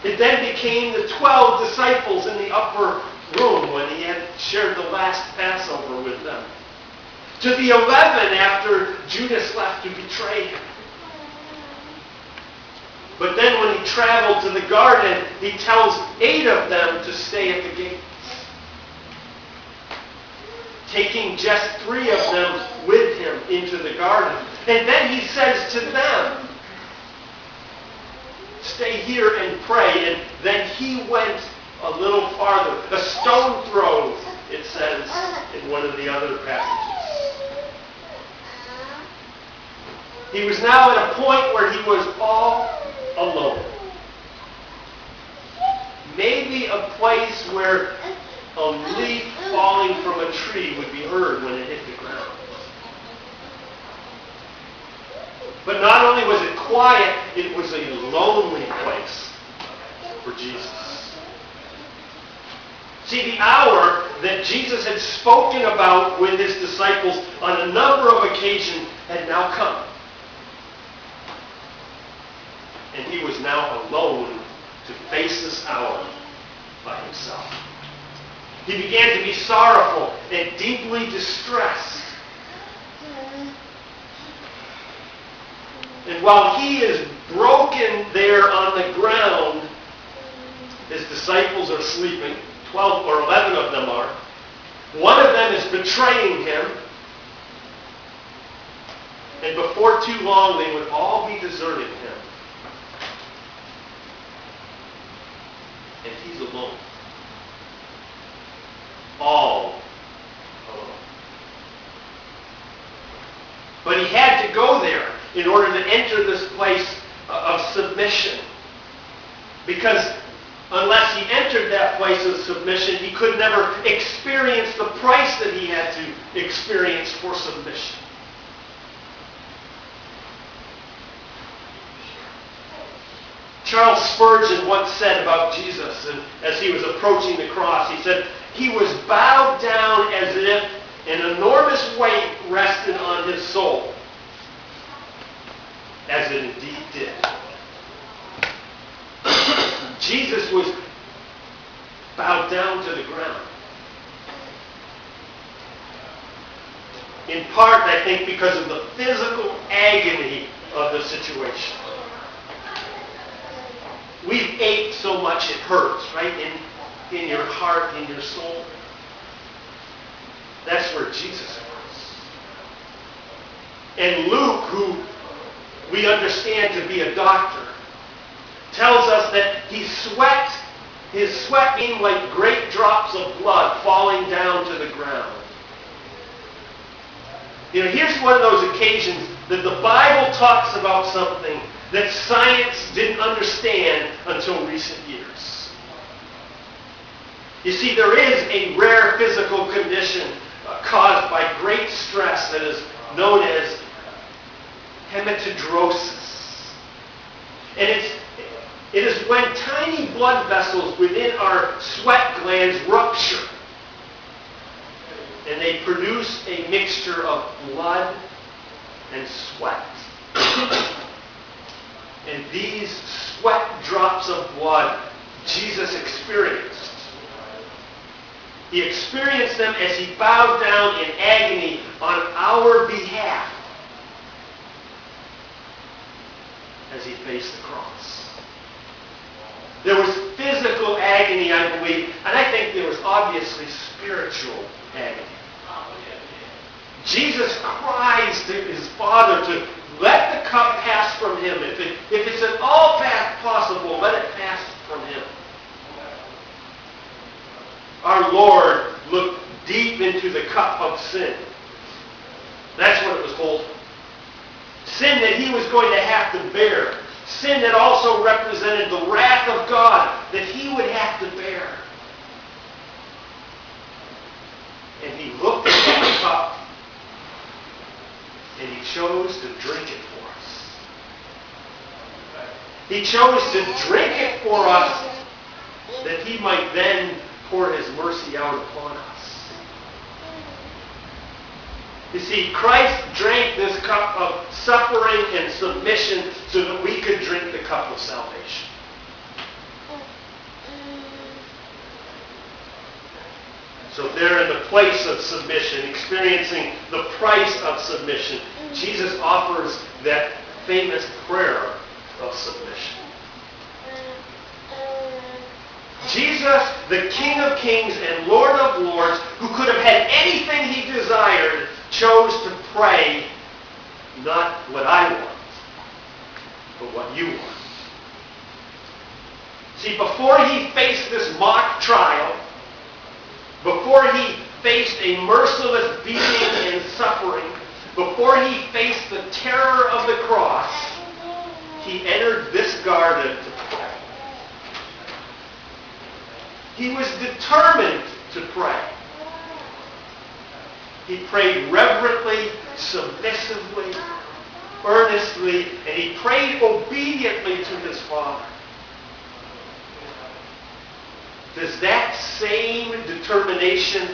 It then became the 12 disciples in the upper room when he had shared the last Passover with them. To the 11 after Judas left to betray him. But then when he traveled to the garden, he tells 8 of them to stay at the gates. Taking just 3 of them with him into the garden. And then he says to them, stay here and pray. And then he went a little farther. A stone throw, it says in one of the other passages. He was now at a point where he was all alone. Maybe a place where a leaf falling from a tree would be heard when it hit the ground. But not only was it quiet, it was a lonely place for Jesus. See, the hour that Jesus had spoken about with his disciples on a number of occasions had now come. And he was now alone to face this hour by himself. He began to be sorrowful and deeply distressed. And while he is broken there on the ground, his disciples are sleeping. 12 or 11 of them are. One of them is betraying him. And before too long, they would all be deserting him. And he's alone. All alone. But he had to go there in order to enter this place of submission. Because unless he entered that place of submission, he could never experience the price that he had to experience for submission. Charles Spurgeon once said about Jesus, and as he was approaching the cross, he said, he was bowed down as if an enormous weight rested on his soul, as it indeed did. Jesus was bowed down to the ground. In part, I think, because of the physical agony of the situation. We've ached so much it hurts, right? In your heart, in your soul. That's where Jesus was. And Luke, who we understand to be a doctor, tells us that he sweat, his sweat being like great drops of blood falling down to the ground. You know, here's one of those occasions that the Bible talks about something that science didn't understand until recent years. You see, there is a rare physical condition caused by great stress that is known as hematidrosis. And it is when tiny blood vessels within our sweat glands rupture. And they produce a mixture of blood and sweat. And these sweat drops of blood, Jesus experienced. He experienced them as he bowed down in agony on our behalf as he faced the cross. There was physical agony, I believe, and I think there was obviously spiritual agony. Jesus cries to his Father to let the cup pass from him. If it's at all possible, let it pass from him. Our Lord looked deep into the cup of sin. That's what it was holding. Sin that he was going to have to bear. Sin that also represented the wrath of God that he would have to bear. And he looked at that cup and he chose to drink it for us. He chose to drink it for us that he might then pour his mercy out upon us. You see, Christ drank this cup of suffering and submission so that we could drink the cup of salvation. So they're in the place of submission, experiencing the price of submission. Jesus offers that famous prayer of submission. Jesus, the King of Kings and Lord of Lords, who could have had anything he desired, chose to pray, not what I want, but what you want. See, before he faced this mock trial, before he faced a merciless beating and suffering, before he faced the terror of the cross, he entered this garden to pray. He was determined to pray. He prayed reverently, submissively, earnestly, and he prayed obediently to his Father. Does that same determination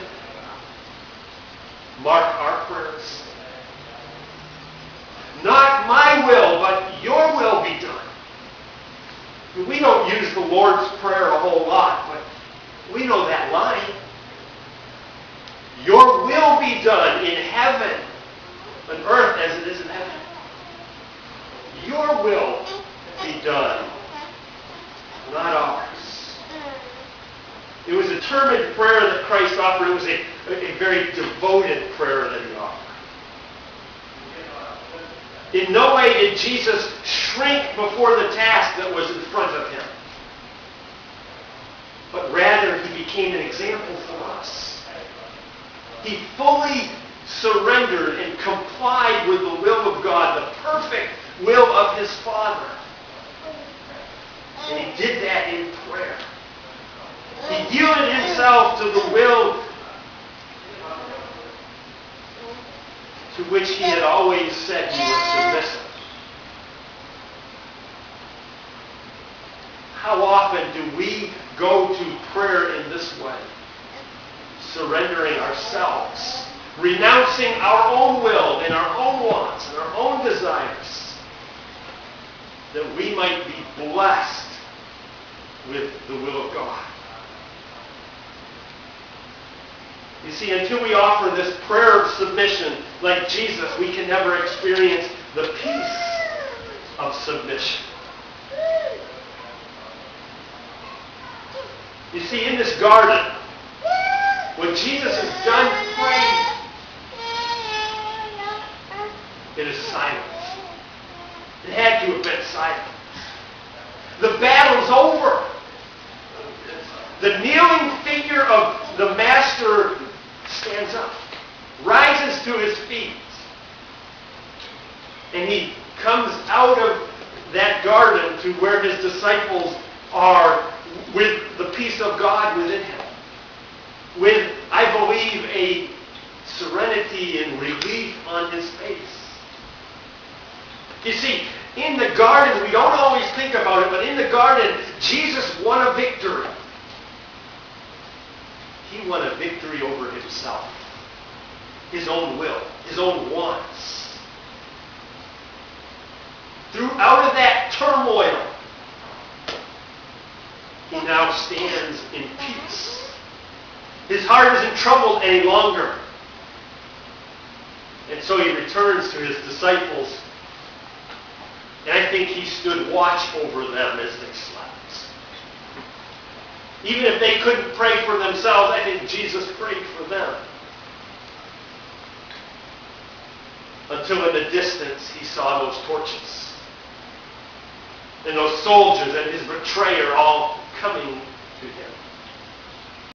mark our prayers? Not my will, but your will be done. We don't use the Lord's Prayer a whole lot, but we know that line. Your will be done in heaven, on earth as it is in heaven. Your will be done, not ours. It was a determined prayer that Christ offered. It was a very devoted prayer that he offered. In no way did Jesus shrink before the task that was in front of him. But rather, he became an example for us. He fully surrendered and complied with the will of God, the perfect will of his Father. And he did that in prayer. He yielded himself to the will to which he had always said he was submissive. How often do we go to prayer in this way? Surrendering ourselves, renouncing our own will and our own wants and our own desires, that we might be blessed with the will of God. You see, until we offer this prayer of submission like Jesus, we can never experience the peace of submission. You see, in this garden, when Jesus is done praying, it is silence. It had to have been silent. The battle's over. The kneeling figure of the Master stands up, rises to his feet, and he comes out of that garden to where his disciples are with the peace of God within him, with, I believe, a serenity and relief on his face. You see, in the garden, we don't always think about it, but in the garden, Jesus won a victory. He won a victory over himself, his own will, his own wants. Out of that turmoil, he now stands in peace. His heart isn't troubled any longer. And so he returns to his disciples. And I think he stood watch over them as they slept. Even if they couldn't pray for themselves, I think Jesus prayed for them. Until in the distance he saw those torches. And those soldiers and his betrayer all coming to him.